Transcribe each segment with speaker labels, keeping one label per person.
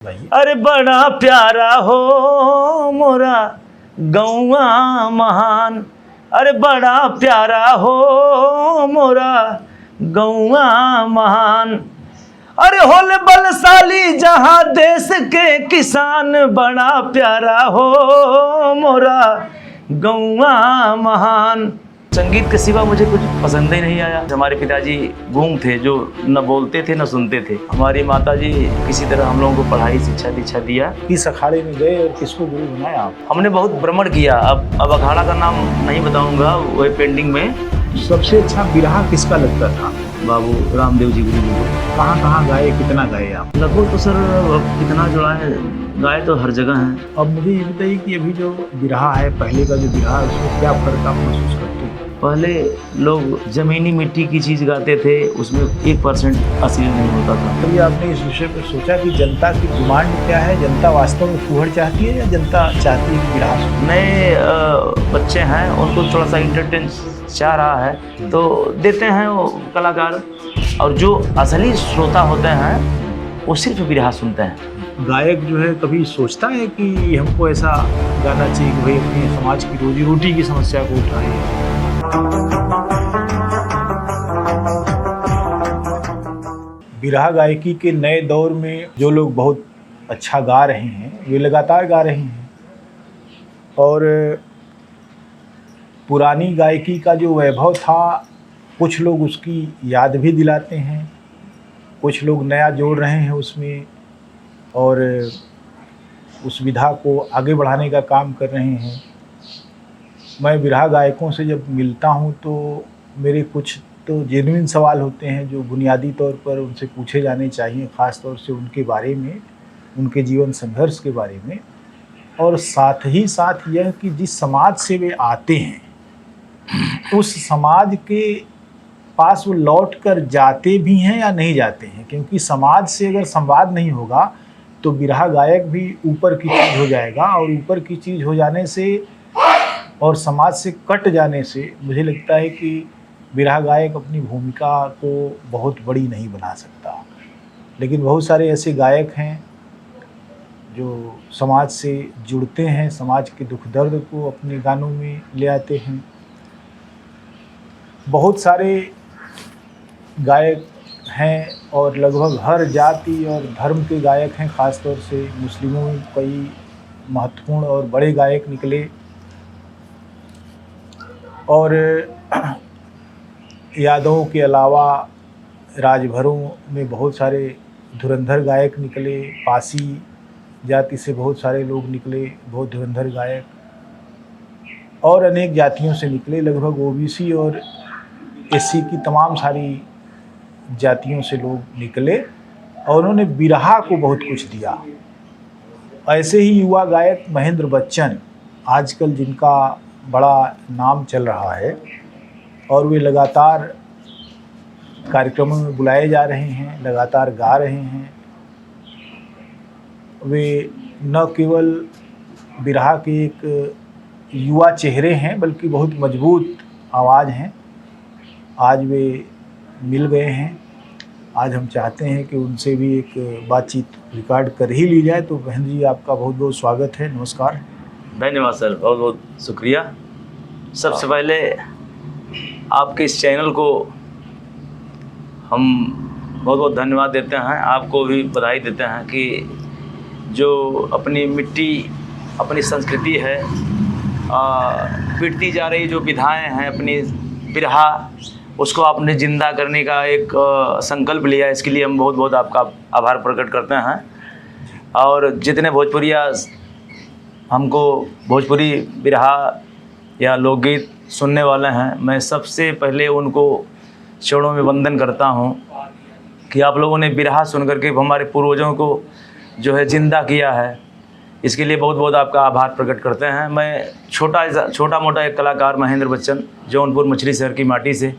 Speaker 1: अरे बड़ा प्यारा हो मोरा गौआ महान, अरे बड़ा प्यारा हो मोरा गौआ महान, अरे होले बलशाली जहाँ देश के किसान, बड़ा प्यारा हो मोरा गौआ महान। संगीत के सिवा मुझे कुछ पसंद ही नहीं आया। हमारे पिताजी गूंग थे, जो न बोलते थे न सुनते थे। हमारी माताजी किसी तरह हम लोगों को पढ़ाई शिक्षा दीक्षा दिया।
Speaker 2: किस अखाड़े में गए और किसको गुरु बनाया आप?
Speaker 1: हमने बहुत भ्रमण किया। अब अखाड़ा का नाम नहीं बताऊंगा, वही पेंडिंग में।
Speaker 2: सबसे अच्छा बिरहा किसका लगता था?
Speaker 1: बाबू रामदेव जी गुरु जी।
Speaker 2: कहाँ गाए, कितना गाए आप?
Speaker 1: लगभग तो सर कितना जुड़ा है, गाए तो हर जगह हैं।
Speaker 2: अब मुझे ये बताइए कि अभी जो बिरहा है, पहले का जो बिरहा है, उसमें क्या फर्क आप महसूस करते हैं?
Speaker 1: पहले लोग जमीनी मिट्टी की चीज़ गाते थे, उसमें 1% असली नहीं होता था।
Speaker 2: कभी आपने इस विषय पर सोचा कि जनता की डिमांड क्या है? जनता वास्तव में फूहड़ चाहती है या जनता चाहती है कि बिरहा सुने?
Speaker 1: नए बच्चे हैं, उनको थोड़ा सा इंटरटेन चाह रहा है तो देते हैं वो कलाकार, और जो असली श्रोता होते हैं वो सिर्फ बिरहा सुनते हैं।
Speaker 2: गायक जो है कभी सोचता है कि हमको ऐसा गाना चाहिए कि भाई अपने समाज की रोजी रोटी की समस्या को उठाए? बिरहा गायकी के नए दौर में जो लोग बहुत अच्छा गा रहे हैं, वे लगातार गा रहे हैं, और पुरानी गायकी का जो वैभव था, कुछ लोग उसकी याद भी दिलाते हैं, कुछ लोग नया जोड़ रहे हैं उसमें, और उस विधा को आगे बढ़ाने का काम कर रहे हैं। मैं बिरहा गायकों से जब मिलता हूं तो मेरे कुछ तो जेन्युइन सवाल होते हैं जो बुनियादी तौर पर उनसे पूछे जाने चाहिए, ख़ास तौर से उनके बारे में, उनके जीवन संघर्ष के बारे में, और साथ ही साथ यह कि जिस समाज से वे आते हैं उस समाज के पास वो लौट कर जाते भी हैं या नहीं जाते हैं। क्योंकि समाज से अगर संवाद नहीं होगा तो बिरहा गायक भी ऊपर की चीज़ हो जाएगा, और ऊपर की चीज़ हो जाने से और समाज से कट जाने से मुझे लगता है कि बिरहा गायक अपनी भूमिका को बहुत बड़ी नहीं बना सकता। लेकिन बहुत सारे ऐसे गायक हैं जो समाज से जुड़ते हैं, समाज के दुख दर्द को अपने गानों में ले आते हैं। बहुत सारे गायक हैं और लगभग हर जाति और धर्म के गायक हैं, ख़ास तौर से मुस्लिमों में कई महत्वपूर्ण और बड़े गायक निकले, और यादवों के अलावा राजभरों में बहुत सारे धुरंधर गायक निकले, पासी जाति से बहुत सारे लोग निकले, बहुत धुरंधर गायक, और अनेक जातियों से निकले। लगभग ओबीसी और एससी की तमाम सारी जातियों से लोग निकले, और उन्होंने बिरहा को बहुत कुछ दिया। ऐसे ही युवा गायक महेंद्र बच्चन आजकल जिनका बड़ा नाम चल रहा है, और वे लगातार कार्यक्रमों में बुलाए जा रहे हैं, लगातार गा रहे हैं। वे न केवल बिरहा के एक युवा चेहरे हैं, बल्कि बहुत मजबूत आवाज़ हैं। आज वे मिल गए हैं। आज हम चाहते हैं कि उनसे भी एक बातचीत रिकॉर्ड कर ही ली जाए। तो बहन जी, आपका बहुत बहुत स्वागत है। नमस्कार।
Speaker 1: धन्यवाद सर, बहुत बहुत शुक्रिया। सबसे पहले आपके इस चैनल को हम बहुत बहुत धन्यवाद देते हैं। आपको भी बधाई देते हैं कि जो अपनी मिट्टी, अपनी संस्कृति है, मिटती जा रही जो विधाएं हैं, अपनी बिरहा, उसको आपने ज़िंदा करने का एक संकल्प लिया। इसके लिए हम बहुत बहुत आपका आभार प्रकट करते हैं। और जितने भोजपुरिया हमको भोजपुरी बिरहा या लोकगीत सुनने वाले हैं, मैं सबसे पहले उनको चरणों में वंदन करता हूं कि आप लोगों ने बिरहा सुन करके हमारे पूर्वजों को जो है ज़िंदा किया है। इसके लिए बहुत बहुत आपका आभार प्रकट करते हैं। मैं छोटा मोटा एक कलाकार महेंद्र बच्चन, जौनपुर मछली शहर की माटी से,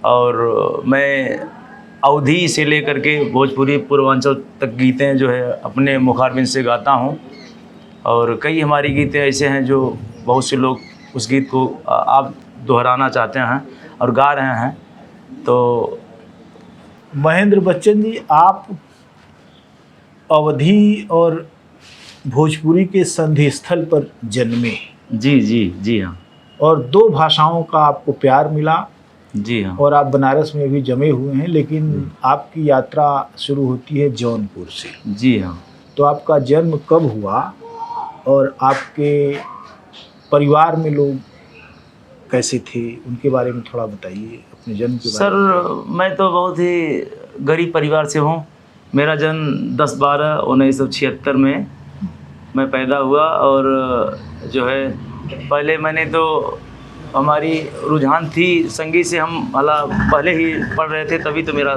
Speaker 1: और मैं अवधी से लेकर के भोजपुरी पूर्वांचल तक गीतें जो है अपने मुखारबिन से गाता हूं। और कई हमारी गीतें ऐसे हैं जो बहुत से लोग उस गीत को आप दोहराना चाहते हैं और गा रहे हैं। तो
Speaker 2: महेंद्र बच्चन जी, आप अवधी और भोजपुरी के संधि स्थल पर जन्मे
Speaker 1: जी जी जी हाँ।
Speaker 2: और 2 भाषाओं का आपको प्यार मिला
Speaker 1: जी हाँ।
Speaker 2: और आप बनारस में भी जमे हुए हैं, लेकिन आपकी यात्रा शुरू होती है जौनपुर से।
Speaker 1: जी हाँ।
Speaker 2: तो आपका जन्म कब हुआ और आपके परिवार में लोग कैसे थे, उनके बारे में थोड़ा बताइए, अपने जन्म के बारे
Speaker 1: सर
Speaker 2: में।
Speaker 1: मैं तो बहुत ही गरीब परिवार से हूँ। मेरा जन्म 10/12/1976 में मैं पैदा हुआ और जो है पहले मैंने तो हमारी रुझान थी संगीत से, हम भला पहले ही पढ़ रहे थे तभी तो मेरा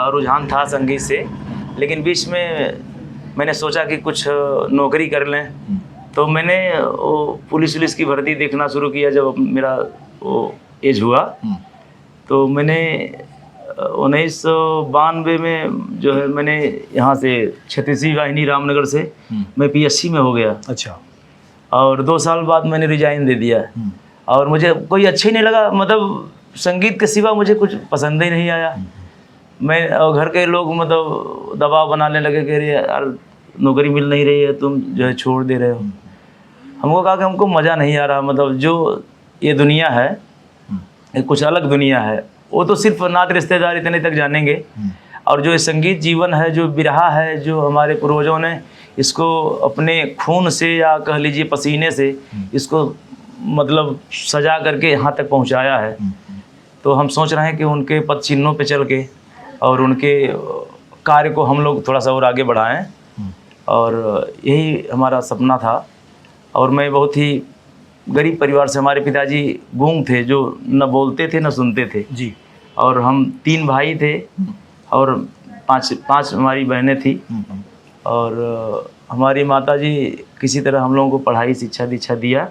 Speaker 1: रुझान था संगीत से। लेकिन बीच में मैंने सोचा कि कुछ नौकरी कर लें, तो मैंने वो पुलिस की भर्ती देखना शुरू किया। जब मेरा वो एज हुआ तो मैंने 1992 में जो है मैंने यहाँ से 36वीं वाहिनी रामनगर से मैं PSC में हो गया।
Speaker 2: अच्छा।
Speaker 1: और 2 साल बाद मैंने रिजाइन दे दिया और मुझे कोई अच्छा ही नहीं लगा, मतलब संगीत के सिवा मुझे कुछ पसंद ही नहीं आया। मैं और घर के लोग मतलब दबाव बनाने लगे कि अरे यार नौकरी मिल नहीं रही है, तुम जो है छोड़ दे रहे हो। हमको कहा कि हमको मज़ा नहीं आ रहा, मतलब जो ये दुनिया है ये कुछ अलग दुनिया है, वो तो सिर्फ नात रिश्तेदार इतने तक जानेंगे। और जो ये संगीत जीवन है, जो बिरहा है, जो हमारे पूर्वजों ने इसको अपने खून से या कह लीजिए पसीने से इसको मतलब सजा करके यहाँ तक पहुँचाया है, तो हम सोच रहे हैं कि उनके पद चिन्हों पे चल के और उनके कार्य को हम लोग थोड़ा सा और आगे बढ़ाएं। और यही हमारा सपना था। और मैं बहुत ही गरीब परिवार से, हमारे पिताजी गूंग थे, जो न बोलते थे न सुनते थे
Speaker 2: जी।
Speaker 1: और हम 3 भाई थे और 5 हमारी बहनें थी। और हमारी माताजी किसी तरह हम लोगों को पढ़ाई शिक्षा दीक्षा दिया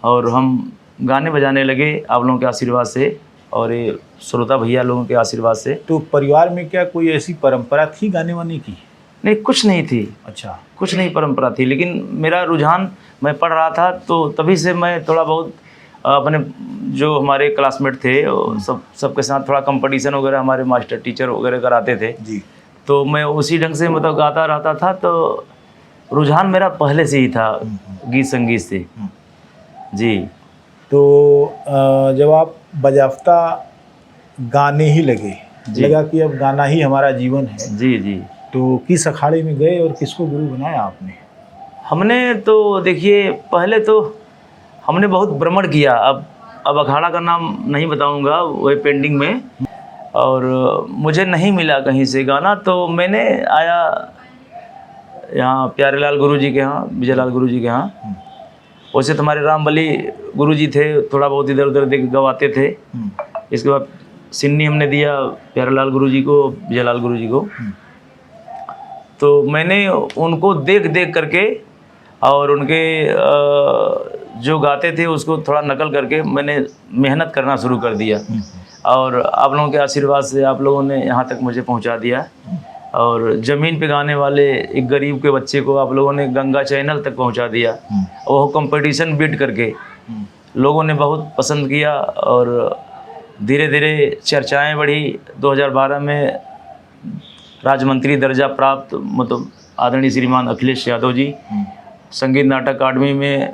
Speaker 1: और हम गाने बजाने लगे आप लोगों के आशीर्वाद से और ये श्रोता भैया लोगों के आशीर्वाद से।
Speaker 2: तो परिवार में क्या कोई ऐसी परंपरा थी गाने वाने की?
Speaker 1: नहीं, कुछ नहीं थी।
Speaker 2: अच्छा।
Speaker 1: कुछ नहीं परंपरा थी, लेकिन मेरा रुझान, मैं पढ़ रहा था तो तभी से मैं थोड़ा बहुत अपने जो हमारे क्लासमेट थे सबके साथ थोड़ा कंपटीशन वगैरह हमारे मास्टर टीचर वगैरह कराते थे
Speaker 2: जी।
Speaker 1: तो मैं उसी ढंग से मतलब गाता रहता था। तो रुझान मेरा पहले से ही था गीत संगीत से। जी।
Speaker 2: तो जब आप बजाफ्ता गाने ही लगे, लगा कि अब गाना ही हमारा जीवन है,
Speaker 1: जी जी,
Speaker 2: तो किस अखाड़े में गए और किसको गुरु बनाया आपने?
Speaker 1: हमने तो देखिए पहले तो हमने बहुत भ्रमण किया। अब अखाड़ा का नाम नहीं बताऊंगा, वो पेंडिंग में। और मुझे नहीं मिला कहीं से गाना, तो मैंने आया यहाँ प्यारेलाल गुरुजी के यहाँ, विजयलाल गुरुजी के यहाँ। वैसे तो हमारे रामबली गुरुजी थे, थोड़ा बहुत इधर उधर देख गवाते थे। इसके बाद सिन्नी हमने दिया प्यारेलाल गुरुजी को, विजयलाल गुरुजी को। तो मैंने उनको देख देख करके और उनके जो गाते थे उसको थोड़ा नकल करके मैंने मेहनत करना शुरू कर दिया। और आप लोगों के आशीर्वाद से आप लोगों ने यहाँ तक मुझे पहुँचा दिया। और ज़मीन पे गाने वाले एक गरीब के बच्चे को आप लोगों ने गंगा चैनल तक पहुँचा दिया। वो कंपटीशन बीट करके लोगों ने बहुत पसंद किया और धीरे धीरे चर्चाएं बढ़ी। 2012 में राज्यमंत्री दर्जा प्राप्त मतलब आदरणीय श्रीमान अखिलेश यादव जी संगीत नाटक अकादमी में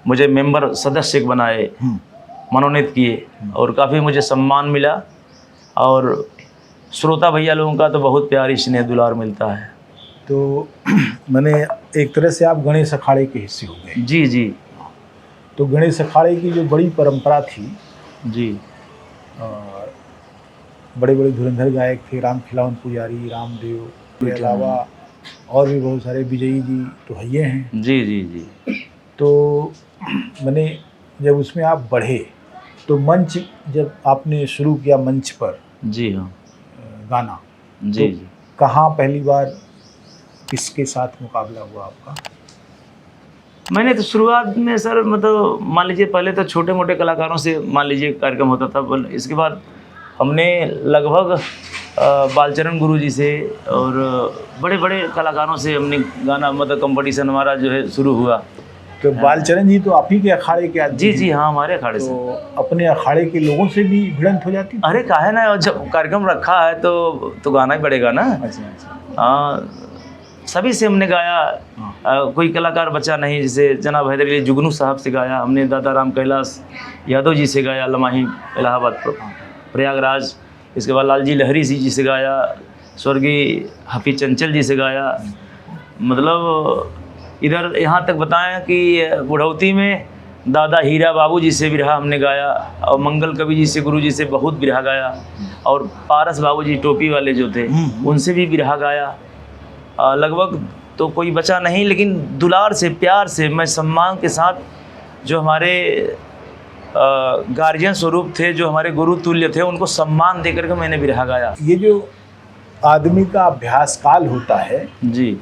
Speaker 1: मुझे मेंबर सदस्य बनाए, मनोनीत किए और काफ़ी मुझे सम्मान मिला। और श्रोता भैया लोगों का तो बहुत प्यारी स्नेह दुलार मिलता है।
Speaker 2: तो मैंने एक तरह से आप गणेश अखाड़े के हिस्से हो गए।
Speaker 1: जी जी।
Speaker 2: तो गणेश अखाड़े की जो बड़ी परंपरा थी
Speaker 1: जी,
Speaker 2: बड़े बड़े धुरंधर गायक थे, राम खिलावन पुजारी, रामदेव के अलावा और भी बहुत सारे, विजयी जी तो है हैं।
Speaker 1: जी जी जी।
Speaker 2: तो मैंने जब उसमें आप बढ़े तो मंच जब आपने शुरू किया मंच पर
Speaker 1: जी हाँ
Speaker 2: गाना,
Speaker 1: जी
Speaker 2: तो
Speaker 1: जी,
Speaker 2: कहाँ पहली बार किसके साथ मुकाबला हुआ आपका?
Speaker 1: मैंने तो शुरुआत में सर मतलब मान लीजिए पहले तो छोटे मोटे कलाकारों से मान लीजिए कार्यक्रम होता था। इसके बाद हमने लगभग बालचरण गुरु जी से और बड़े बड़े कलाकारों से हमने गाना मतलब कंपटीशन हमारा जो है शुरू हुआ।
Speaker 2: तो बालचरण जी तो आप ही के अखाड़े के आदमी
Speaker 1: जी
Speaker 2: हैं।
Speaker 1: जी हाँ, हमारे अखाड़े से।
Speaker 2: तो अपने अखाड़े के लोगों से भी भिड़ंत हो जाती थी?
Speaker 1: अरे काहे ना, जब कार्यक्रम रखा है तो गाना ही पड़ेगा ना।
Speaker 2: अच्छा अच्छा।
Speaker 1: हाँ, सभी से हमने गाया। कोई कलाकार बचा नहीं, जैसे जनाब हैदर अली जुगनू साहब से गाया हमने, दादा राम कैलाश यादव जी से गाया, लमाही इलाहाबाद प्रयागराज। इसके बाद लालजी लहरी जी से गाया, स्वर्गीय हाफिज चंचल जी से गाया। मतलब इधर यहाँ तक बताएं कि बुढ़ौती में दादा हीरा बाबू जी से बिरहा हमने गाया, और मंगल कवि जी से, गुरु जी से बहुत बिरहा गाया, और पारस बाबू जी टोपी वाले जो थे उनसे भी बिरहा गाया। लगभग तो कोई बचा नहीं, लेकिन दुलार से, प्यार से, मैं सम्मान के साथ जो हमारे गार्जियन स्वरूप थे, जो हमारे गुरु तुल्य थे, उनको सम्मान देकर के मैंने बिरहा गाया।
Speaker 2: ये जो आदमी का अभ्यास काल होता है
Speaker 1: जी,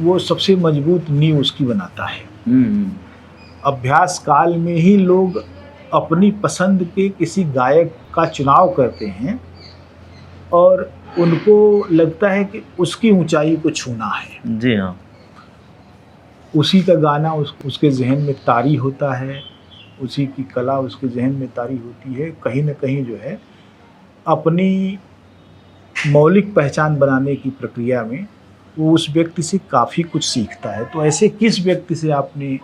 Speaker 2: वो सबसे मजबूत नींव उसकी बनाता है।
Speaker 1: हम्म,
Speaker 2: अभ्यास काल में ही लोग अपनी पसंद के किसी गायक का चुनाव करते हैं और उनको लगता है कि उसकी ऊंचाई को छूना है।
Speaker 1: जी हाँ,
Speaker 2: उसी का गाना उसके जहन में तारी होता है, उसी की कला उसके जहन में तारी होती है। कहीं न कहीं जो है अपनी मौलिक पहचान बनाने की प्रक्रिया में वो उस व्यक्ति से काफ़ी कुछ सीखता है। तो ऐसे किस व्यक्ति से आपने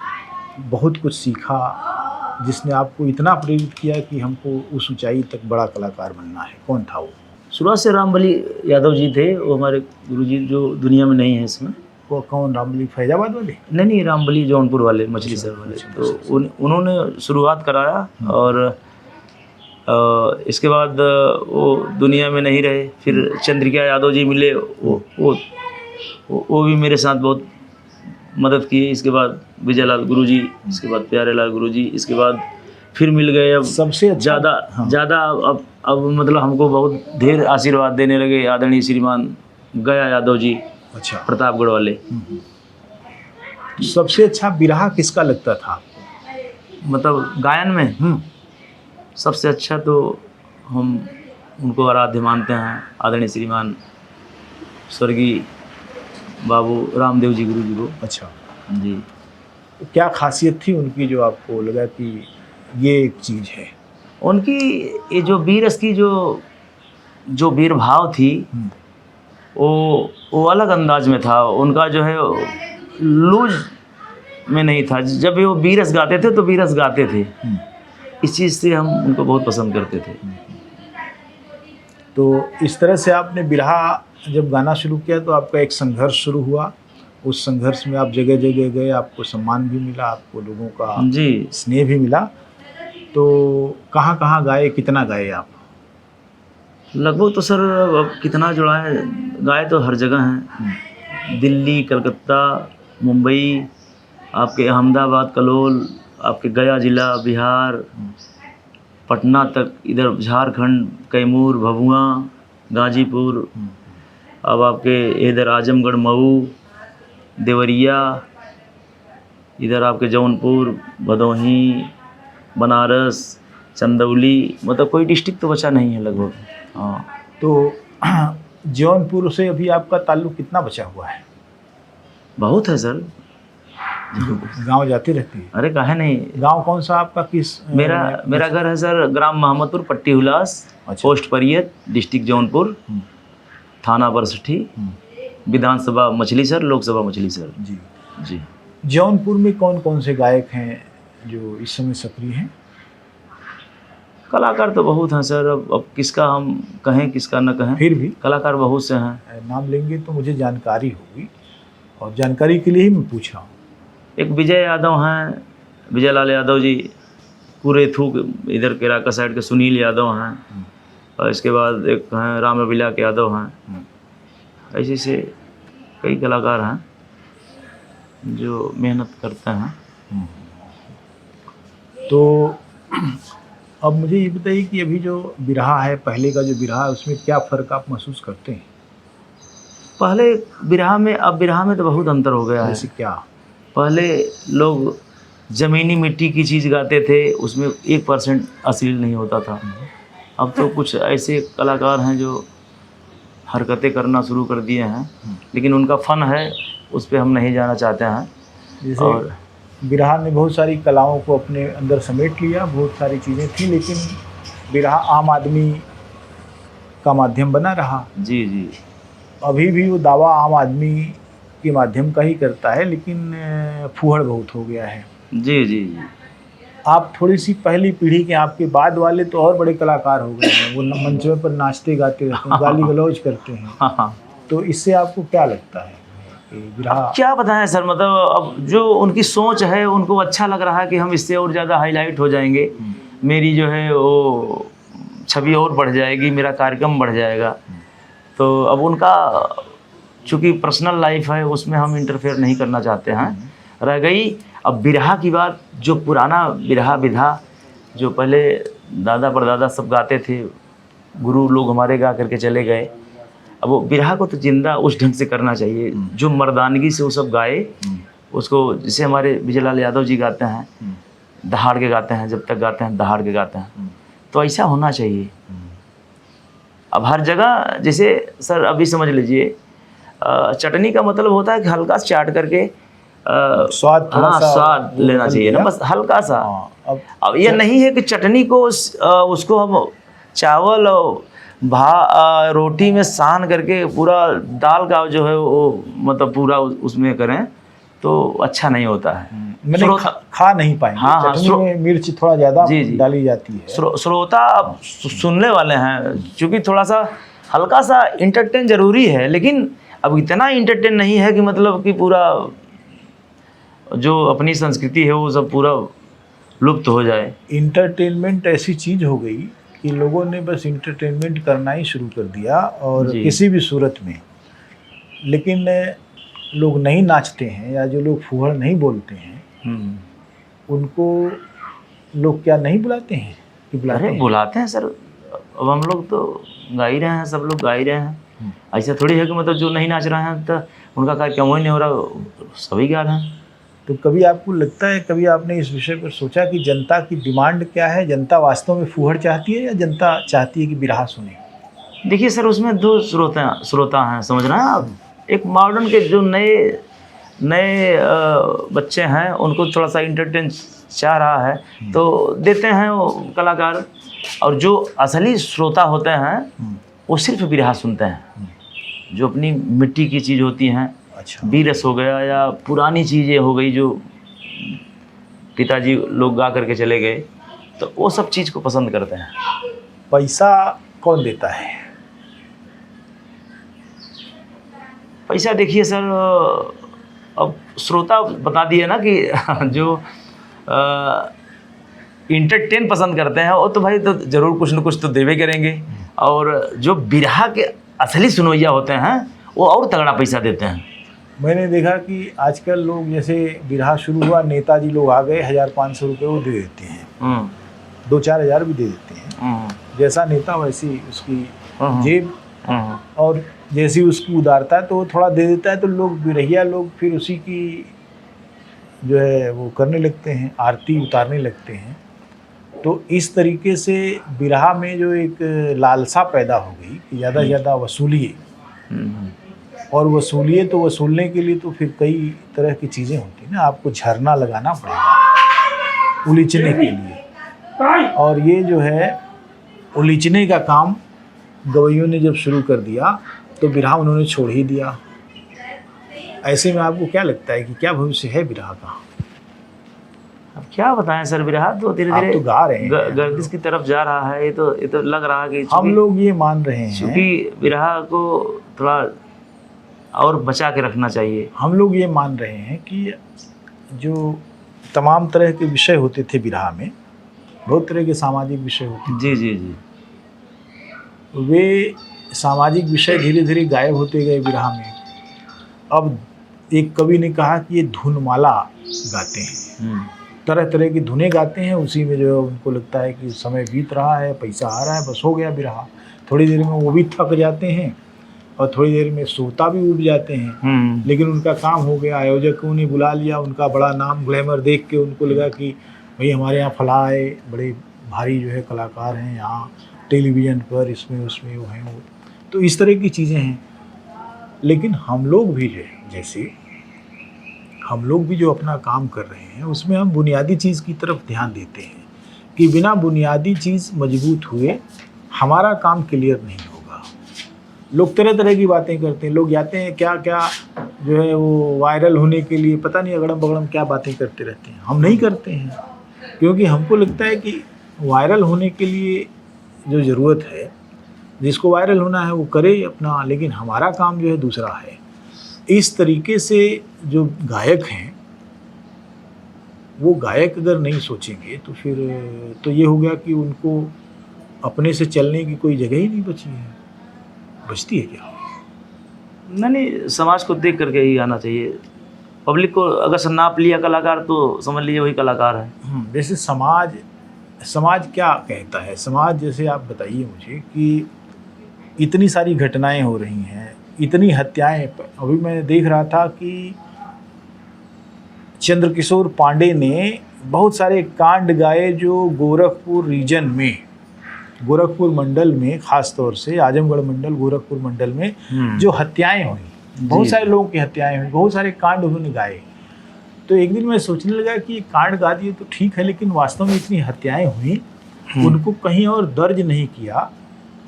Speaker 2: बहुत कुछ सीखा जिसने आपको इतना प्रेरित किया कि हमको उस ऊंचाई तक बड़ा कलाकार बनना है? कौन था वो?
Speaker 1: शुरुआत से रामबली यादव जी थे, वो हमारे गुरुजी जो दुनिया में नहीं है इसमें।
Speaker 2: वो कौन? रामबली फैजाबाद वाले?
Speaker 1: नहीं, रामबली जौनपुर वाले, मछली शहर वाले। तो उन्होंने शुरुआत कराया, और इसके बाद वो दुनिया में नहीं रहे। फिर चंद्रिका यादव जी मिले, वो भी मेरे साथ बहुत मदद किए। इसके बाद विजयलाल गुरुजी, इसके बाद प्यारेलाल गुरुजी, इसके बाद फिर मिल गए। अब
Speaker 2: सबसे
Speaker 1: ज़्यादा अब मतलब हमको बहुत ढेर आशीर्वाद देने लगे आदरणीय श्रीमान गया यादव जी,
Speaker 2: अच्छा,
Speaker 1: प्रतापगढ़ वाले।
Speaker 2: सबसे अच्छा बिरहा किसका लगता था आपको?
Speaker 1: मतलब गायन में सबसे अच्छा तो हम उनको आराध्य मानते हैं, आदरणीय श्रीमान स्वर्गीय बाबू रामदेव जी गुरु जी को।
Speaker 2: अच्छा
Speaker 1: जी,
Speaker 2: क्या खासियत थी उनकी जो आपको लगा कि ये एक चीज़ है?
Speaker 1: उनकी ये जो वीर रस की जो वीर भाव थी, वो अलग अंदाज में था। उनका जो है लूज में नहीं था। जब वो वीर रस गाते थे तो वीर रस गाते थे। इस चीज़ से हम उनको बहुत पसंद करते थे।
Speaker 2: तो इस तरह से आपने बिरहा जब गाना शुरू किया तो आपका एक संघर्ष शुरू हुआ। उस संघर्ष में आप जगह जगह गए, आपको सम्मान भी मिला, आपको लोगों का
Speaker 1: जी
Speaker 2: स्नेह भी मिला। तो कहाँ कहाँ गाए, कितना गाए आप?
Speaker 1: लगभग तो सर अब कितना जुड़ा है, गाए तो हर जगह हैं। दिल्ली, कलकत्ता, मुंबई, आपके अहमदाबाद, कलोल, आपके गया जिला, बिहार, पटना तक, इधर झारखंड, कैमूर, भभुआ, गाजीपुर, अब आपके इधर आजमगढ़, मऊ, देवरिया, इधर आपके जौनपुर, भदोही, बनारस, चंदौली, मतलब कोई डिस्ट्रिक्ट तो बचा नहीं है लगभग। हाँ,
Speaker 2: तो जौनपुर से अभी आपका ताल्लुक़ कितना बचा हुआ है?
Speaker 1: बहुत है सर।
Speaker 2: गांव जाते रहते हैं?
Speaker 1: अरे काहे नहीं।
Speaker 2: गांव कौन सा आपका? किस?
Speaker 1: मेरा घर है सर ग्राम मोहम्मदपुर, पट्टी हुलास, पोस्ट परियत, डिस्ट्रिक्ट जौनपुर, थाना बरसठी, विधानसभा मछली सर, लोकसभा मछली सर।
Speaker 2: जी
Speaker 1: जी।
Speaker 2: जौनपुर में कौन कौन से गायक हैं जो इस समय सक्रिय हैं?
Speaker 1: कलाकार तो बहुत हैं सर, अब किसका हम कहें किसका न कहें,
Speaker 2: फिर भी
Speaker 1: कलाकार बहुत से हैं।
Speaker 2: नाम लेंगे तो मुझे जानकारी होगी, और जानकारी के लिए ही मैं पूछ रहा हूँ।
Speaker 1: एक विजय यादव हैं, विजयलाल यादव जी, पूरे थूक इधर केराका साइड के सुनील यादव हैं, और इसके बाद एक हैं राम अभिला के यादव हैं। ऐसे से कई कलाकार हैं जो मेहनत करते हैं।
Speaker 2: तो अब मुझे ये बताइए कि अभी जो बिरहा है, पहले का जो बिरहा है, उसमें क्या फ़र्क आप महसूस करते हैं?
Speaker 1: पहले बिरहा में अब बिरहा में तो बहुत अंतर हो गया है।
Speaker 2: जैसे क्या?
Speaker 1: पहले लोग ज़मीनी मिट्टी की चीज़ गाते थे, उसमें 1% अश्लील नहीं होता था। अब तो कुछ ऐसे कलाकार हैं जो हरकतें करना शुरू कर दिए हैं, लेकिन उनका फ़न है, उस पर हम नहीं जाना चाहते हैं।
Speaker 2: जैसे
Speaker 1: और
Speaker 2: बिरहा ने बहुत सारी कलाओं को अपने अंदर समेट लिया, बहुत सारी चीज़ें थी, लेकिन बिरहा आम आदमी का माध्यम बना रहा।
Speaker 1: जी जी।
Speaker 2: अभी भी वो दावा आम आदमी के माध्यम का ही करता है, लेकिन फूहड़ बहुत हो गया है।
Speaker 1: जी जी जी।
Speaker 2: आप थोड़ी सी पहली पीढ़ी के, आपके बाद वाले तो और बड़े कलाकार हो गए हैं, वो मंचों पर नाचते गाते रहते हैं, गाली गलौज करते हैं।
Speaker 1: हाँ हाँ।
Speaker 2: तो इससे आपको क्या लगता है कि बिरहा?
Speaker 1: क्या बताएं सर, मतलब अब जो उनकी सोच है, उनको अच्छा लग रहा है कि हम इससे और ज़्यादा हाईलाइट हो जाएंगे, मेरी जो है वो छवि और बढ़ जाएगी, मेरा कार्यक्रम बढ़ जाएगा। तो अब उनका चूँकि पर्सनल लाइफ है, उसमें हम इंटरफेयर नहीं करना चाहते हैं। रह गई अब बिरहा की बात, जो पुराना बिरहा विधा जो पहले दादा परदादा सब गाते थे, गुरु लोग हमारे गा करके चले गए, अब वो बिरहा को तो जिंदा उस ढंग से करना चाहिए जो मर्दानगी से वो सब गाए उसको, जैसे हमारे विजयलाल यादव जी गाते हैं, दहाड़ के गाते हैं, जब तक गाते हैं दहाड़ के गाते हैं, तो ऐसा होना चाहिए। अब हर जगह जैसे सर अभी समझ लीजिए, चटनी का मतलब होता है कि हल्का से चाट करके
Speaker 2: स्वाद, थोड़ा सा
Speaker 1: स्वाद लेना चाहिए ना, बस हल्का सा। अब ये नहीं है कि चटनी को उसको हम चावल और रोटी में सान करके पूरा दाल का जो है वो मतलब पूरा उसमें करें तो अच्छा नहीं होता है।
Speaker 2: मैंने खा नहीं पाएंगे।
Speaker 1: हाँ हाँ,
Speaker 2: चटनी में मिर्च थोड़ा ज़्यादा डाली जाती है।
Speaker 1: श्रोता सुनने वाले हैं, क्योंकि थोड़ा सा हल्का सा इंटरटेन जरूरी है, लेकिन अब इतना इंटरटेन नहीं है कि मतलब कि पूरा जो अपनी संस्कृति है वो सब पूरा लुप्त हो जाए।
Speaker 2: इंटरटेनमेंट ऐसी चीज़ हो गई कि लोगों ने बस इंटरटेनमेंट करना ही शुरू कर दिया, और किसी भी सूरत में। लेकिन लोग नहीं नाचते हैं या जो लोग फूहड़ नहीं बोलते हैं उनको लोग क्या नहीं बुलाते हैं कि
Speaker 1: बुलाते हैं सर। अब हम लोग तो गा ही रहे हैं, सब लोग गा ही रहे हैं। ऐसा थोड़ी है कि मतलब जो नहीं नाच रहे हैं तो उनका कार्यक्रम ही नहीं हो रहा, सभी गा रहे हैं।
Speaker 2: तो कभी आपको लगता है, कभी आपने इस विषय पर सोचा कि जनता की डिमांड क्या है? जनता वास्तव में फूहड़ चाहती है या जनता चाहती है कि बिरहा सुने?
Speaker 1: देखिए सर, उसमें दो श्रोता हैं, समझ रहे हैं आप। एक मॉडर्न के जो नए बच्चे हैं, उनको थोड़ा सा इंटरटेन चाह रहा है तो देते हैं वो कलाकार, और जो असली श्रोता होते हैं वो सिर्फ बिरहा सुनते हैं, जो अपनी मिट्टी की चीज़ होती हैं।
Speaker 2: अच्छा।
Speaker 1: बीरस हो गया या पुरानी चीज़ें हो गई जो पिताजी लोग गा करके चले गए, तो वो सब चीज़ को पसंद करते हैं।
Speaker 2: पैसा कौन देता है?
Speaker 1: पैसा देखिए सर, अब श्रोता बता दिए ना कि जो इंटरटेन पसंद करते हैं वो तो भाई तो ज़रूर कुछ न कुछ तो देवे करेंगे, और जो बिरहा के असली सुनवैया होते हैं वो और तगड़ा पैसा देते हैं।
Speaker 2: मैंने देखा कि आजकल लोग, जैसे बिरहा शुरू हुआ, नेताजी लोग आ गए, 1500 रुपये वो दे देते हैं, 2-4 हज़ार भी दे देते हैं। जैसा नेता वैसी उसकी जेब, और जैसी उसकी उदारता है तो वो थोड़ा दे देता है, तो लोग बिरहिया लोग फिर उसी की जो है वो करने लगते हैं, आरती उतारने लगते हैं। तो इस तरीके से बिरहा में जो एक लालसा पैदा हो गई कि ज़्यादा से ज़्यादा वसूलिए, और वसूलिए तो वसूलने के लिए तो फिर कई तरह की चीज़ें होती हैं ना, आपको झरना लगाना पड़ेगा उलीचने के लिए, और ये जो है उलीचने का काम गवैयों ने जब शुरू कर दिया तो बिरहा उन्होंने छोड़ ही दिया। ऐसे में आपको क्या लगता है कि क्या भविष्य है बिरहा का?
Speaker 1: अब क्या बताएं सर, बिरहा तो धीरे धीरे
Speaker 2: तो गा रहे हैं,
Speaker 1: गर्दिश की तरफ जा रहा है। ये तो लग रहा है कि
Speaker 2: हम लोग ये मान रहे हैं
Speaker 1: क्योंकि बिरहा को थोड़ा और बचा के रखना चाहिए।
Speaker 2: हम लोग ये मान रहे हैं कि जो तमाम तरह के विषय होते थे बिरहा में, बहुत तरह के सामाजिक विषय होते थे।
Speaker 1: जी जी जी।
Speaker 2: वे सामाजिक विषय धीरे धीरे गायब होते गए बिरहा में। अब एक कवि ने कहा कि ये धुनमाला गाते हैं, तरह तरह की धुनें गाते हैं, उसी में जो है उनको लगता है कि समय बीत रहा है, पैसा आ रहा है, बस हो गया बिरहा। थोड़ी देर में वो भी थक जाते हैं और थोड़ी देर में श्रोता भी उब जाते हैं, लेकिन उनका काम हो गया। आयोजकों ने बुला लिया, उनका बड़ा नाम ग्लैमर देख के उनको लगा कि भाई हमारे यहाँ फला है, बड़े भारी जो है कलाकार हैं यहाँ टेलीविज़न पर, इसमें उसमें वो हैं वो, तो इस तरह की चीज़ें हैं। लेकिन हम लोग भी जो है, जैसे हम लोग भी जो अपना काम कर रहे हैं उसमें हम बुनियादी चीज़ की तरफ ध्यान देते हैं कि बिना बुनियादी चीज़ मजबूत हुए हमारा काम क्लियर नहीं होगा। लोग तरह तरह की बातें करते हैं, लोग जाते हैं क्या क्या जो है वो वायरल होने के लिए पता नहीं अगड़म बगड़म क्या बातें करते रहते हैं। हम नहीं करते हैं क्योंकि हमको लगता है कि वायरल होने के लिए जो ज़रूरत है, जिसको वायरल होना है वो करे अपना, लेकिन हमारा काम जो है दूसरा है। इस तरीके से जो गायक हैं वो गायक अगर नहीं सोचेंगे तो फिर तो ये हो गया कि उनको अपने से चलने की कोई जगह ही नहीं बची है। बचती है क्या?
Speaker 1: नहीं, समाज को देख करके ही आना चाहिए। पब्लिक को अगर नाप लिया कलाकार तो समझ लीजिए वही कलाकार है।
Speaker 2: जैसे समाज क्या कहता है, समाज जैसे आप बताइए मुझे कि इतनी सारी घटनाएं हो रही हैं, इतनी हत्याएं। अभी मैं देख रहा था कि चंद्रकिशोर पांडे ने बहुत सारे कांड गाए जो गोरखपुर रीजन में, गोरखपुर मंडल में, ख़ास तौर से आजमगढ़ मंडल गोरखपुर मंडल में जो हत्याएं हुई, बहुत सारे लोगों की हत्याएं हुई, बहुत सारे कांड उन्होंने गाए। तो एक दिन मैं सोचने लगा कि ये कांड गा दिए तो ठीक है, लेकिन वास्तव में इतनी हत्याएं हुई उनको कहीं और दर्ज नहीं किया,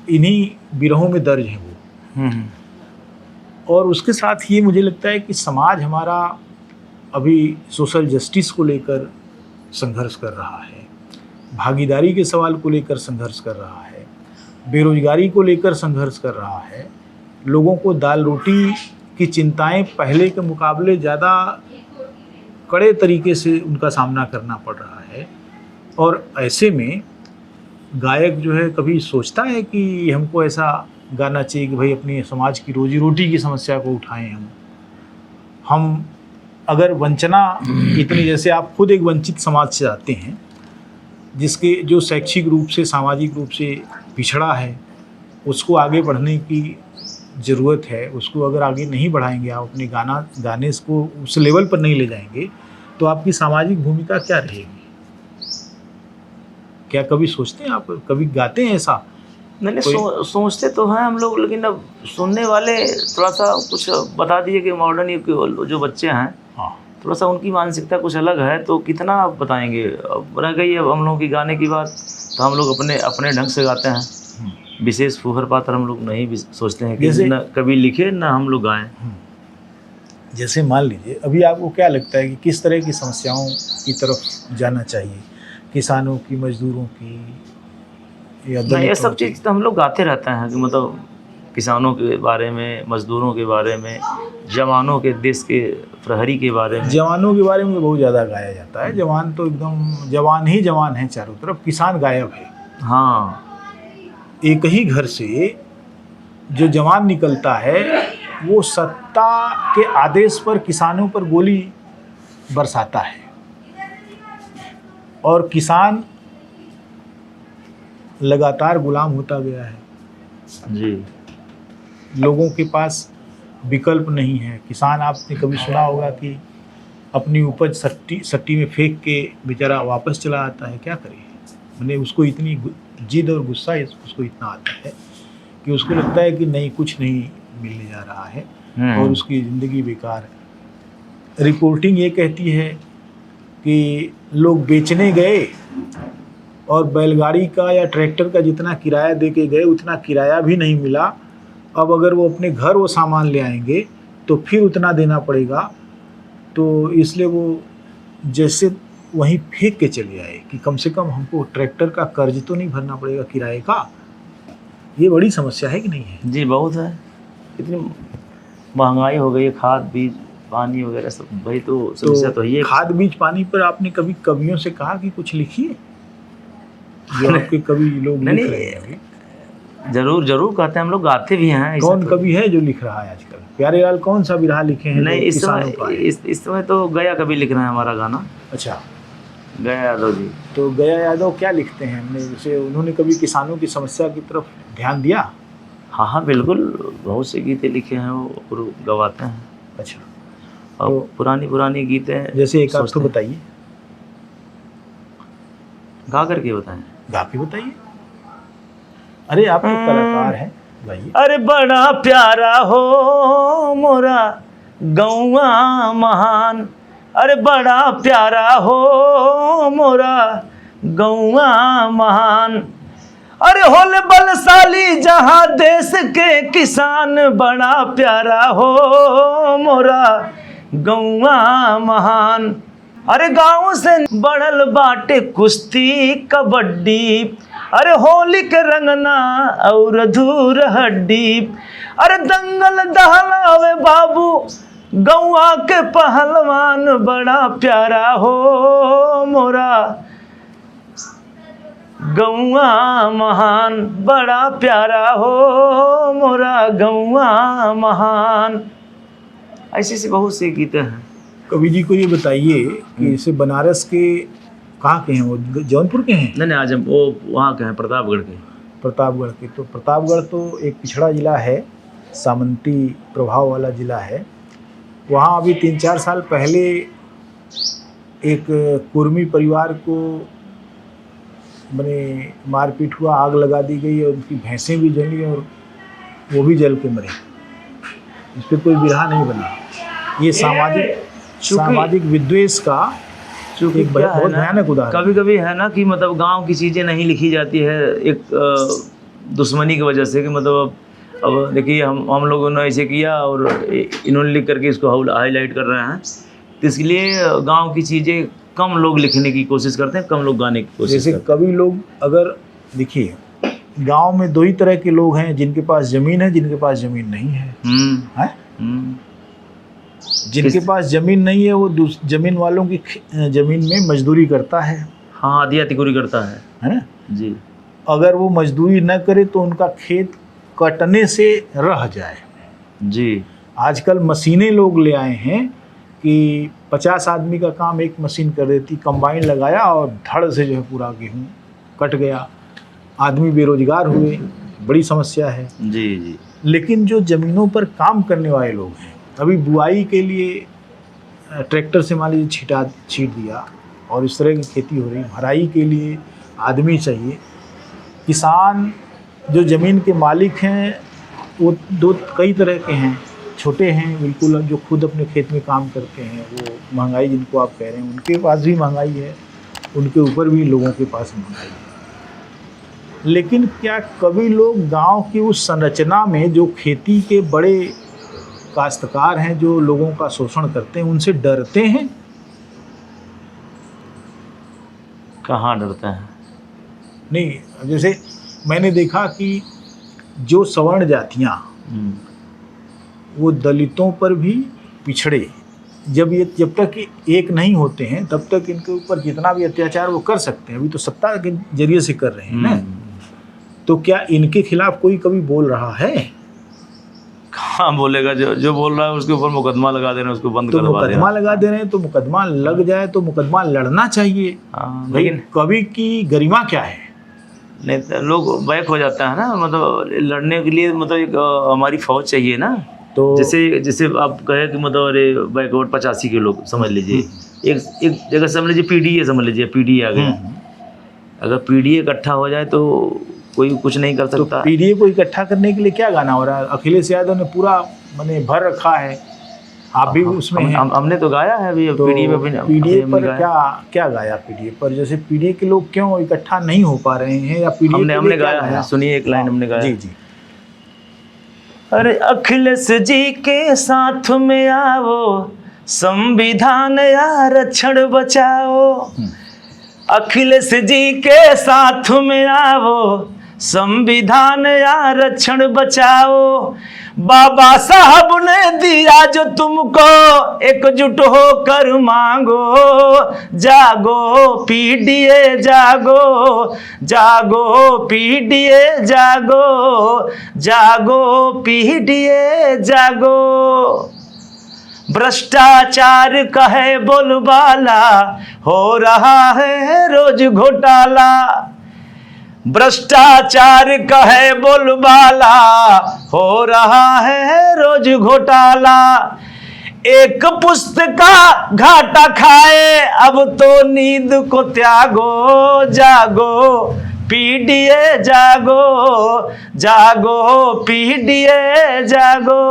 Speaker 2: इन्हीं बिरहों में दर्ज है वो। और उसके साथ ये मुझे लगता है कि समाज हमारा अभी सोशल जस्टिस को लेकर संघर्ष कर रहा है, भागीदारी के सवाल को लेकर संघर्ष कर रहा है, बेरोजगारी को लेकर संघर्ष कर रहा है। लोगों को दाल रोटी की चिंताएं पहले के मुकाबले ज़्यादा कड़े तरीके से उनका सामना करना पड़ रहा है। और ऐसे में गायक जो है कभी सोचता है कि हमको ऐसा गाना चाहिए कि भाई अपनी समाज की रोजी रोटी की समस्या को उठाएं। हम अगर वंचना इतनी, जैसे आप खुद एक वंचित समाज से आते हैं जिसके जो शैक्षिक रूप से सामाजिक रूप से पिछड़ा है, उसको आगे बढ़ने की ज़रूरत है। उसको अगर आगे नहीं बढ़ाएंगे, आप अपने गाने को उस लेवल पर नहीं ले जाएंगे तो आपकी सामाजिक भूमिका क्या रहेगी? क्या कभी सोचते हैं आप, कभी गाते हैं ऐसा?
Speaker 1: नहीं, सोचते तो हैं हम लोग, लेकिन अब सुनने वाले थोड़ा सा कुछ बता दिए कि मॉडर्न युग के जो बच्चे हैं,
Speaker 2: हाँ,
Speaker 1: थोड़ा सा उनकी मानसिकता कुछ अलग है, तो कितना आप बताएंगे। अब रह गई अब हम लोगों की गाने की बात, तो हम लोग अपने ढंग से गाते हैं। विशेष फूहर पात्र हम लोग नहीं भी सोचते हैं कि न कभी लिखे ना हम लोग गाएं।
Speaker 2: जैसे मान लीजिए अभी आपको क्या लगता है कि किस तरह की समस्याओं की तरफ जाना चाहिए, किसानों की, मजदूरों की, या
Speaker 1: नहीं, ये सब चीज़ तो हम लोग गाते रहते हैं कि मतलब किसानों के बारे में, मजदूरों के बारे में, जवानों के, देश के प्रहरी के बारे में।
Speaker 2: जवानों के बारे में बहुत ज़्यादा गाया जाता है। जवान तो एकदम जवान ही जवान है चारों तरफ, किसान गायब है।
Speaker 1: हाँ,
Speaker 2: एक ही घर से जो जवान निकलता है वो सत्ता के आदेश पर किसानों पर गोली बरसाता है, और किसान लगातार गुलाम होता गया है
Speaker 1: जी।
Speaker 2: लोगों के पास विकल्प नहीं है। किसान, आपने कभी सुना होगा कि अपनी उपज सट्टी में फेंक के बेचारा वापस चला आता है। क्या करे, मैंने उसको इतनी जिद और गुस्सा उसको इतना आता है कि उसको लगता है कि नहीं, कुछ नहीं मिलने जा रहा है और उसकी ज़िंदगी बेकार है। रिपोर्टिंग ये कहती है कि लोग बेचने गए और बैलगाड़ी का या ट्रैक्टर का जितना किराया दे के गए उतना किराया भी नहीं मिला। अब अगर वो अपने घर वो सामान ले आएंगे तो फिर उतना देना पड़ेगा, तो इसलिए वो जैसे वहीं फेंक के चले आए कि कम से कम हमको ट्रैक्टर का कर्ज तो नहीं भरना पड़ेगा किराए का। ये बड़ी समस्या है कि नहीं है?
Speaker 1: जी, बहुत है। इतनी महंगाई हो गई है, खाद बीज पानी वगैरह सब, भाई तो समस्या तो ये।
Speaker 2: खाद बीज पानी पर आपने कभी कवियों से कहा कि कुछ लिखिए, जो आपके कवि लोग लिख रहे हैं?
Speaker 1: जरूर कहते हैं, हम लोग गाते भी हैं।
Speaker 2: कौन कवि है जो लिख रहा है आजकल? प्यारे लाल कौन सा बिरहा लिखे हैं?
Speaker 1: नहीं, इस समय तो गया कवि लिख रहे हैं हमारा गाना।
Speaker 2: अच्छा,
Speaker 1: गया यादव जी।
Speaker 2: तो गया यादव क्या लिखते हैं? हमने जैसे उन्होंने कभी किसानों की समस्या की तरफ ध्यान दिया?
Speaker 1: हाँ, बिल्कुल, बहुत से गीते लिखे हैं वो गवाते हैं।
Speaker 2: अच्छा,
Speaker 1: और तो पुरानी गीतें
Speaker 2: जैसे एक आध तो बताइए,
Speaker 1: गा करके बताएं।
Speaker 2: गा के बताइए। अरे आप तो कलाकार हैं, गाइए।
Speaker 1: अरे बड़ा प्यारा हो मोरा गौआ महान, अरे बड़ा प्यारा हो मोरा गौआ महान। अरे होले बलशाली जहाँ देश के किसान, बड़ा प्यारा हो मोरा गौआ महान। अरे गाँव से बढ़ल बाटे कुश्ती कबड्डी, अरे होली के रंगना और धूर हड्डी। अरे दंगल दहलावे बाबू गौआ के पहलवान, बड़ा प्यारा हो मोरा गौआ महान, बड़ा प्यारा हो मोरा गौआ महान। ऐसे से बहुत से गीत हैं।
Speaker 2: कवि जी को ये बताइए कि जैसे बनारस के कहाँ के हैं वो, जौनपुर के हैं?
Speaker 1: नहीं आज हम वो वहाँ के हैं, प्रतापगढ़ के।
Speaker 2: प्रतापगढ़ के। तो प्रतापगढ़ तो एक पिछड़ा जिला है, सामंती प्रभाव वाला जिला है। वहाँ अभी 3-4 साल पहले एक कुर्मी परिवार को मैंने मारपीट हुआ, आग लगा दी गई और उनकी भैंसें भी जली और वो भी जल के मरे। इस पर कोई बिरहा नहीं बना। ये सामाजिक विद्वेष का एक बहुत भयानक उदाहरण।
Speaker 1: कभी कभी है ना कि मतलब गांव की चीज़ें नहीं लिखी जाती है एक दुश्मनी की वजह से, कि मतलब अब देखिए हम लोगों ने ऐसे किया और इन्होंने लिख करके इसको हाईलाइट कर रहे हैं, तो इसलिए गांव की चीज़ें कम लोग लिखने की कोशिश करते हैं, कम लोग गाने की कोशिश
Speaker 2: जैसे
Speaker 1: करते हैं।
Speaker 2: कवि लोग अगर देखिए, गांव में 2 ही तरह के लोग हैं, जिनके पास ज़मीन है, जिनके पास ज़मीन नहीं है। जिनके पास ज़मीन नहीं है वो ज़मीन वालों की ज़मीन में मजदूरी करता है।
Speaker 1: हाँ, आधी तिकोरी करता है
Speaker 2: ना
Speaker 1: जी।
Speaker 2: अगर वो मजदूरी न करे तो उनका खेत कटने से रह जाए
Speaker 1: जी।
Speaker 2: आजकल मशीनें लोग ले आए हैं कि 50 आदमी का काम एक मशीन कर देती, कंबाइन लगाया और धड़ से जो है पूरा गेहूँ कट गया। आदमी बेरोजगार हुए, बड़ी समस्या है
Speaker 1: जी जी।
Speaker 2: लेकिन जो ज़मीनों पर काम करने वाले लोग हैं, अभी बुआई के लिए ट्रैक्टर से मान लीजिए छीट दिया और इस तरह की खेती हो रही, भराई के लिए आदमी चाहिए। किसान जो ज़मीन के मालिक हैं वो कई तरह के हैं। छोटे हैं बिल्कुल, जो खुद अपने खेत में काम करते हैं, वो महंगाई जिनको आप कह रहे हैं उनके पास भी महंगाई है, उनके ऊपर भी लोगों के पास महंगाई है। लेकिन क्या कभी लोग गांव की उस संरचना में जो खेती के बड़े काश्तकार हैं, जो लोगों का शोषण करते हैं, उनसे डरते हैं?
Speaker 1: कहाँ डरते हैं?
Speaker 2: नहीं, जैसे मैंने देखा कि जो सवर्ण जातियाँ वो दलितों पर भी पिछड़े, जब तक एक नहीं होते हैं तब तक इनके ऊपर जितना भी अत्याचार वो कर सकते हैं। अभी तो सत्ता के जरिए से कर रहे हैं ना, तो क्या इनके खिलाफ कोई कभी बोल रहा है?
Speaker 1: कहाँ बोलेगा? जो बोल रहा है उसके ऊपर मुकदमा लगा दे रहे हैं, उसको बंद करवा दे रहे हैं।
Speaker 2: मुकदमा लगा दे रहे हैं तो मुकदमा लग जाए तो मुकदमा लड़ना चाहिए। लेकिन कवि की गरिमा क्या है?
Speaker 1: नहीं तो लोग बैक हो जाता है ना, मतलब लड़ने के लिए मतलब एक हमारी फौज चाहिए ना। तो जैसे आप कहे कि मतलब अरे बैकवर्ड 85 के लोग समझ लीजिए, एक जगह समझ लीजिए पीडीए, समझ लीजिए पीडीए आ गया। अगर पीडीए इकट्ठा हो जाए तो कोई कुछ नहीं कर सकता।
Speaker 2: तो पीडीए को इकट्ठा करने के लिए क्या गाना हो रहा है? अखिलेश यादव ने पूरा मैंने भर रखा है, आप भी उसमें हैं।
Speaker 1: हमने तो गाया है अभी
Speaker 2: तो
Speaker 1: पीडीए
Speaker 2: पर क्या गाया पीडीए पर? जैसे पीडीए के लोग क्यों इकट्ठा नहीं हो पा रहे हैं, या पीडीए
Speaker 1: हमने गाया है? सुनिए एक लाइन हमने गाया।
Speaker 2: जी जी।
Speaker 1: अरे अखिलेश जी के साथ में आओ, संविधान आरक्षण बचाओ। अखिलेश जी के साथ में आओ, संविधान आरक्षण बचाओ। बाबा साहब ने दिया जो तुमको, एकजुट होकर मांगो। जागो पीडीए जागो, जागो पीडीए जागो, जागो पीडीए जागो। भ्रष्टाचार का है बोलबाला, हो रहा है रोज घोटाला। भ्रष्टाचार का है बोलबाला, हो रहा है रोज घोटाला। एक पुस्तका घाटा खाए, अब तो नींद को त्यागो। जागो पीडीए जागो, जागो पीडीए जागो।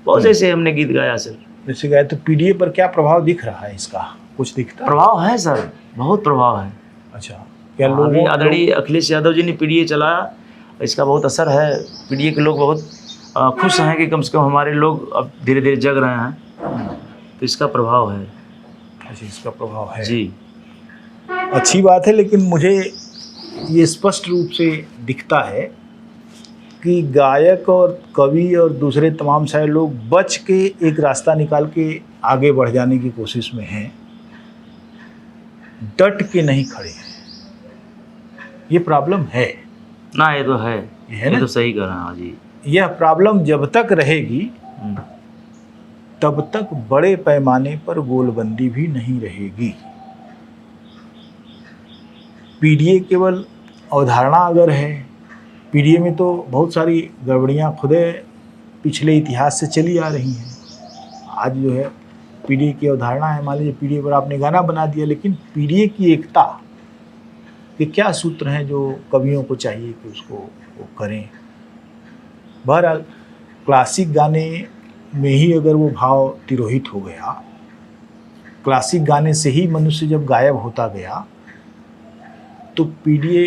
Speaker 1: बहुत ऐसे हमने गीत गाया सर।
Speaker 2: जैसे गए तो पीडीए पर क्या प्रभाव दिख रहा है इसका, कुछ दिखता है?
Speaker 1: प्रभाव है सर, बहुत प्रभाव है।
Speaker 2: अच्छा, क्या
Speaker 1: अभी
Speaker 2: लोगों
Speaker 1: आदरणीय अखिलेश यादव जी ने पीडीए चलाया, इसका बहुत असर है। पीडीए के लोग बहुत खुश हैं कि कम से कम हमारे लोग अब धीरे धीरे जग रहे हैं, तो इसका प्रभाव है।
Speaker 2: अच्छा, इसका प्रभाव है
Speaker 1: जी।
Speaker 2: अच्छी बात है, लेकिन मुझे ये स्पष्ट रूप से दिखता है कि गायक और कवि और दूसरे तमाम सारे लोग बच के एक रास्ता निकाल के आगे बढ़ जाने की कोशिश में हैं, डट के नहीं खड़े हैं। ये प्रॉब्लम है
Speaker 1: ना, ये तो है,
Speaker 2: ये
Speaker 1: ये तो सही कह रहे हैं जी।
Speaker 2: यह प्रॉब्लम जब तक रहेगी तब तक बड़े पैमाने पर गोलबंदी भी नहीं रहेगी। पीडीए केवल अवधारणा अगर है, पीडीए में तो बहुत सारी गड़बड़ियाँ खुदे पिछले इतिहास से चली आ रही हैं। आज जो है पीडीए की अवधारणा है, मान लीजिए पीडीए पर आपने गाना बना दिया, लेकिन पीडीए की एकता के क्या सूत्र हैं जो कवियों को चाहिए कि उसको वो करें। बहरहाल क्लासिक गाने में ही अगर वो भाव तिरोहित हो गया, क्लासिक गाने से ही मनुष्य जब गायब होता गया, तो पीडीए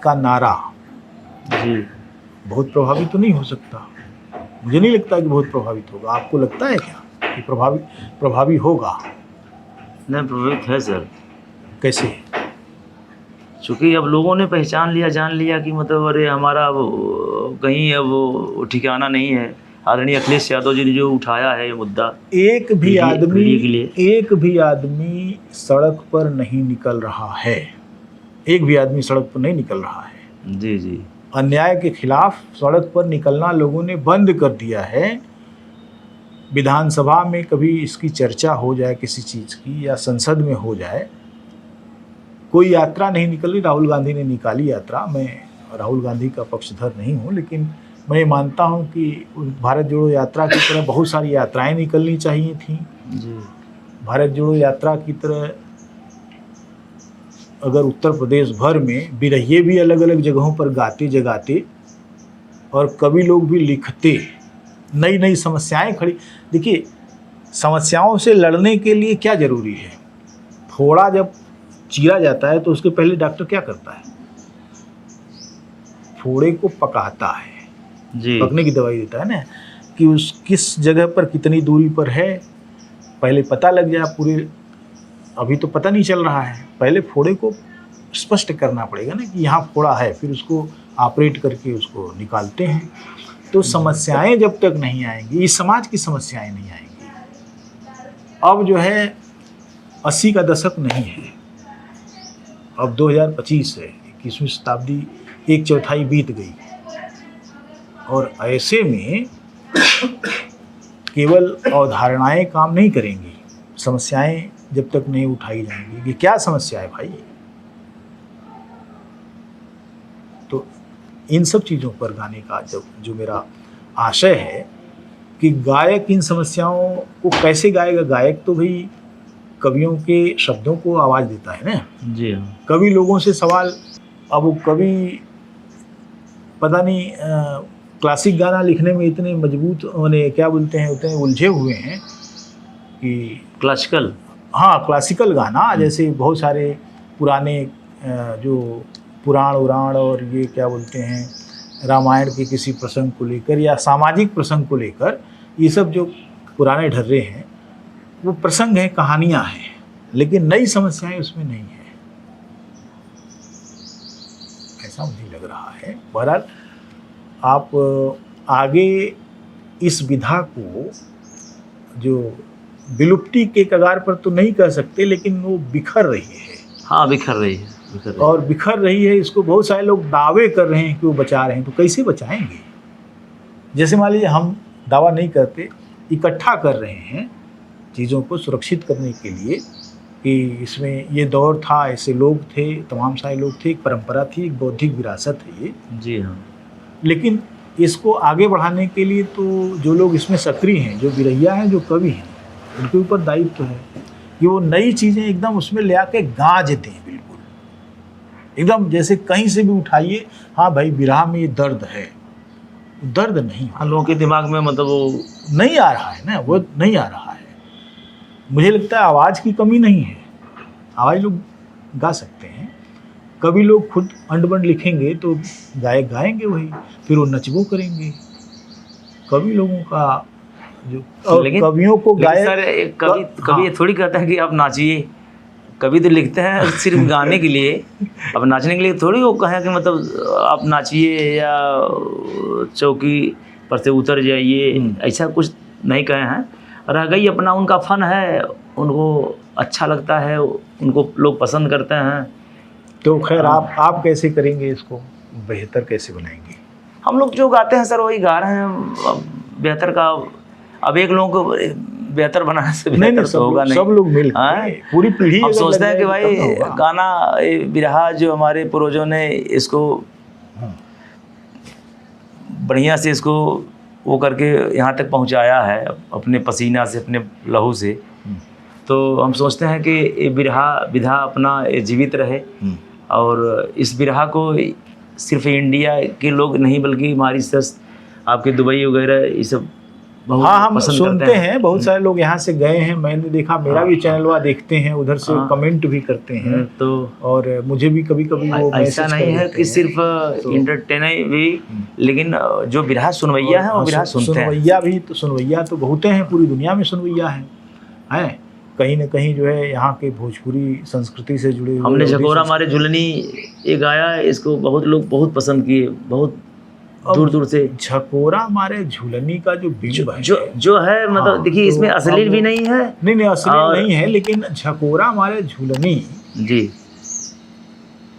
Speaker 2: का नारा
Speaker 1: जी
Speaker 2: बहुत प्रभावित तो नहीं हो सकता। मुझे नहीं लगता कि बहुत प्रभावित होगा। आपको लगता है क्या कि प्रभावी होगा?
Speaker 1: नहीं, प्रभावित है सर।
Speaker 2: कैसे?
Speaker 1: चूँकि अब लोगों ने पहचान लिया, जान लिया कि मतलब अरे हमारा अब कहीं अब वो ठिकाना नहीं है। आदरणीय अखिलेश यादव जी ने जो उठाया है ये मुद्दा,
Speaker 2: एक भी
Speaker 1: के
Speaker 2: आदमी सड़क पर नहीं निकल रहा है, एक भी आदमी सड़क पर नहीं निकल रहा है।
Speaker 1: जी जी।
Speaker 2: अन्याय के खिलाफ सड़क पर निकलना लोगों ने बंद कर दिया है। विधानसभा में कभी इसकी चर्चा हो जाए किसी चीज़ की, या संसद में हो जाए, कोई यात्रा नहीं निकली। राहुल गांधी ने निकाली यात्रा। मैं राहुल गांधी का पक्षधर नहीं हूँ, लेकिन मैं ये मानता हूँ कि भारत जोड़ो यात्रा की तरह बहुत सारी यात्राएं निकलनी चाहिए थी।
Speaker 1: जी।
Speaker 2: भारत जोड़ो यात्रा की तरह अगर उत्तर प्रदेश भर में बिरहिए भी अलग अलग जगहों पर गाते जगाते और कवि लोग भी लिखते, नई नई समस्याएं खड़ी। देखिए, समस्याओं से लड़ने के लिए क्या ज़रूरी है? फोड़ा जब चीरा जाता है तो उसके पहले डॉक्टर क्या करता है? फोड़े को पकाता है,
Speaker 1: जी।
Speaker 2: पकने की दवाई देता है ना, कि उस किस जगह पर कितनी दूरी पर है पहले पता लग जाए। पूरे अभी तो पता नहीं चल रहा है, पहले फोड़े को स्पष्ट करना पड़ेगा ना कि यहाँ फोड़ा है, फिर उसको ऑपरेट करके उसको निकालते हैं। तो समस्याएं जब तक नहीं आएंगी, इस समाज की समस्याएं नहीं आएंगी। अब जो है 80 का दशक नहीं है, अब 2025 है, 21वीं शताब्दी 1/4 बीत गई, और ऐसे में केवल अवधारणाएं काम नहीं करेंगी, समस्याएं जब तक नहीं उठाई जाएंगी। कि क्या समस्या है भाई? तो इन सब चीज़ों पर गाने का जो मेरा आशय है कि गायक इन समस्याओं को कैसे गाएगा। गायक तो भाई कवियों के शब्दों को आवाज़ देता है ना।
Speaker 1: जी हाँ।
Speaker 2: कवि लोगों से सवाल, अब वो कवि पता नहीं क्लासिक गाना लिखने में इतने मजबूत, उन्हें क्या बोलते हैं, उतने उलझे हुए हैं कि
Speaker 1: क्लासिकल,
Speaker 2: हाँ क्लासिकल गाना, जैसे बहुत सारे पुराने जो पुराण उराण और ये क्या बोलते हैं, रामायण के किसी प्रसंग को लेकर या सामाजिक प्रसंग को लेकर, ये सब जो पुराने ढर्रे हैं वो प्रसंग हैं, कहानियाँ हैं, लेकिन नई समस्याएं उसमें नहीं है, ऐसा मुझे लग रहा है। बहरहाल आप आगे इस विधा को जो विलुप्ति के कगार पर तो नहीं कह सकते, लेकिन वो बिखर रही है।
Speaker 1: हाँ, बिखर रही है।
Speaker 2: और बिखर रही है, इसको बहुत सारे लोग दावे कर रहे हैं कि वो बचा रहे हैं, तो कैसे बचाएंगे? जैसे मान लीजिए हम दावा नहीं करते, इकट्ठा कर रहे हैं चीज़ों को सुरक्षित करने के लिए कि इसमें ये दौर था, ऐसे लोग थे, तमाम सारे लोग थे, एक परंपरा थी, एक बौद्धिक विरासत है ये।
Speaker 1: जी हाँ।
Speaker 2: लेकिन इसको आगे बढ़ाने के लिए तो जो लोग इसमें सक्रिय हैं, जो बिरहिया हैं, जो कवि हैं, उनके ऊपर दायित्व है कि वो नई चीज़ें एकदम उसमें ले आके गाँज दें, बिल्कुल एकदम जैसे कहीं से भी उठाइए, हाँ भाई बिरहा में ये दर्द है, दर्द नहीं,
Speaker 1: लोगों के दिमाग में मतलब वो
Speaker 2: नहीं आ रहा है ना, वो नहीं आ रहा है। मुझे लगता है आवाज़ की कमी नहीं है, आवाज़ लोग गा सकते हैं। कभी लोग खुद अंड-बंड लिखेंगे तो गायक गाएंगे वही, फिर वो नचबो करेंगे। कवि लोगों का जो और
Speaker 1: लेकिन
Speaker 2: कवियों को गायक
Speaker 1: सर कभी कभी
Speaker 2: हाँ।
Speaker 1: ये थोड़ी कहता है कि आप नाचिए, कभी तो लिखते हैं सिर्फ गाने के लिए, अब नाचने के लिए थोड़ी वो कहें कि मतलब आप नाचिए या चौकी पर से उतर जाइए, ऐसा कुछ नहीं कहे हैं। रह गई अपना उनका फन है, उनको अच्छा लगता है, उनको लोग पसंद करते हैं।
Speaker 2: तो खैर आप कैसे करेंगे इसको बेहतर, कैसे बनाएंगे?
Speaker 1: हम लोग जो गाते हैं सर वही गा रहे हैं। अब बेहतर का अब एक लोगों को बेहतर बनाने से बेहतर तो होगा नहीं,
Speaker 2: सब लोग मिल
Speaker 1: हाँ?
Speaker 2: पूरी पीढ़ी
Speaker 1: हम
Speaker 2: अगर
Speaker 1: सोचते हैं कि
Speaker 2: लग
Speaker 1: भाई
Speaker 2: जाएगी तब ना होगा।
Speaker 1: गाना बिरहा जो हमारे पूर्वजों ने इसको
Speaker 2: हाँ।
Speaker 1: बढ़िया से इसको वो करके यहाँ तक पहुँचाया है अपने पसीना से, अपने लहू से। तो हम सोचते हैं कि ये बिरहा विधा अपना ये जीवित रहे, और इस बिरहा को सिर्फ इंडिया के लोग नहीं बल्कि मॉरिशस, आपके दुबई वगैरह ये सब बहुत
Speaker 2: हाँ, हम
Speaker 1: पसंद
Speaker 2: सुनते
Speaker 1: करते
Speaker 2: हैं, बहुत सारे लोग यहाँ से गए हैं, मैंने देखा, मेरा भी चैनलवा देखते हैं, उधर से कमेंट भी करते हैं।
Speaker 1: तो
Speaker 2: और मुझे भी कभी कभी वो
Speaker 1: ऐसा
Speaker 2: मैसेज
Speaker 1: नहीं है कि सिर्फ इंटरटेनर भी, लेकिन जो बिरहा सुनवैया है वो बिरहा सुनते हैं।
Speaker 2: सुनवैया भी, तो सुनवैया तो बहुत हैं, पूरी दुनिया में सुनवैया हैं। कहीं न कहीं जो है यहाँ के भोजपुरी संस्कृति से जुड़े हुए।
Speaker 1: हमने झकोरा मारे झुलनी ये गाया, इसको बहुत लोग बहुत पसंद किए, बहुत दूर दूर से।
Speaker 2: झकोरा मारे झूलनी का जो बिंब है,
Speaker 1: जो है मतलब
Speaker 2: हाँ,
Speaker 1: देखिए,
Speaker 2: तो
Speaker 1: इसमें अश्लील भी नहीं है।
Speaker 2: नहीं अश्लील नहीं है, लेकिन झकोरा मारे झूलनी
Speaker 1: जी,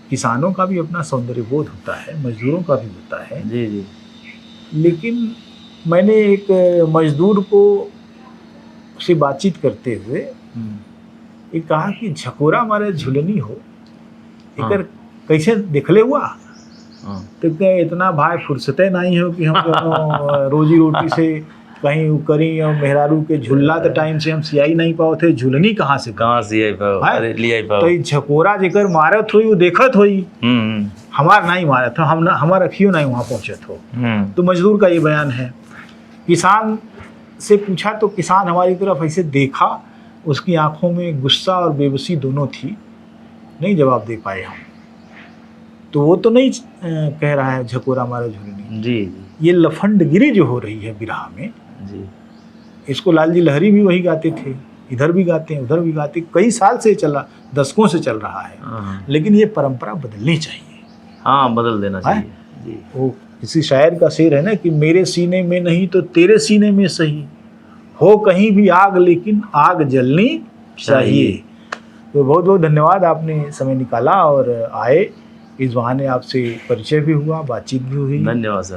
Speaker 2: किसानों का भी अपना सौंदर्यबोध होता है, मजदूरों का भी होता है।
Speaker 1: जी जी।
Speaker 2: लेकिन मैंने एक मजदूर को से बातचीत करते हुए ये कहा कि झकोरा मारे झूलनी हो, एकर कैसे देखले हुआ? तो क्या इतना भाई फुर्सते नहीं हो कि हम रोजी रोटी से कहीं करी, और मेहरारू के झुल्ला तो टाइम से हम सियाई नहीं पाओ थे, झुलनी कहाँ से
Speaker 1: सियाई पाओ? अरे लियाई पाओ।
Speaker 2: तो झकोरा जेकर मारत हुई वो देखत हुई, हमार नहीं मारत हो, हम हमार अखियों नहीं वहाँ पहुँचत हो। तो मजदूर का ये बयान है। किसान से पूछा तो किसान हमारी तरफ ऐसे देखा, उसकी आंखों में गुस्सा और बेबसी दोनों थी, नहीं जवाब दे पाए हम। तो वो तो नहीं कह रहा है झकोरा मारा झुलनी
Speaker 1: जी।
Speaker 2: ये लफंडगिरी जो हो रही है बिरहा में
Speaker 1: जी,
Speaker 2: इसको लालजी लहरी भी वही गाते थे, इधर भी गाते हैं, उधर भी गाते, कई साल से चला, दशकों से चल रहा है। लेकिन ये परंपरा बदलनी चाहिए।
Speaker 1: हाँ, बदल देना चाहिए जी।
Speaker 2: वो किसी शायर का शेर है ना कि मेरे सीने में नहीं तो तेरे सीने में सही, हो कहीं भी आग लेकिन आग जलनी चाहिए। तो बहुत बहुत धन्यवाद, आपने समय निकाला और आए, इस बहाने आपसे परिचय भी हुआ, बातचीत भी हुई।
Speaker 1: धन्यवाद सर।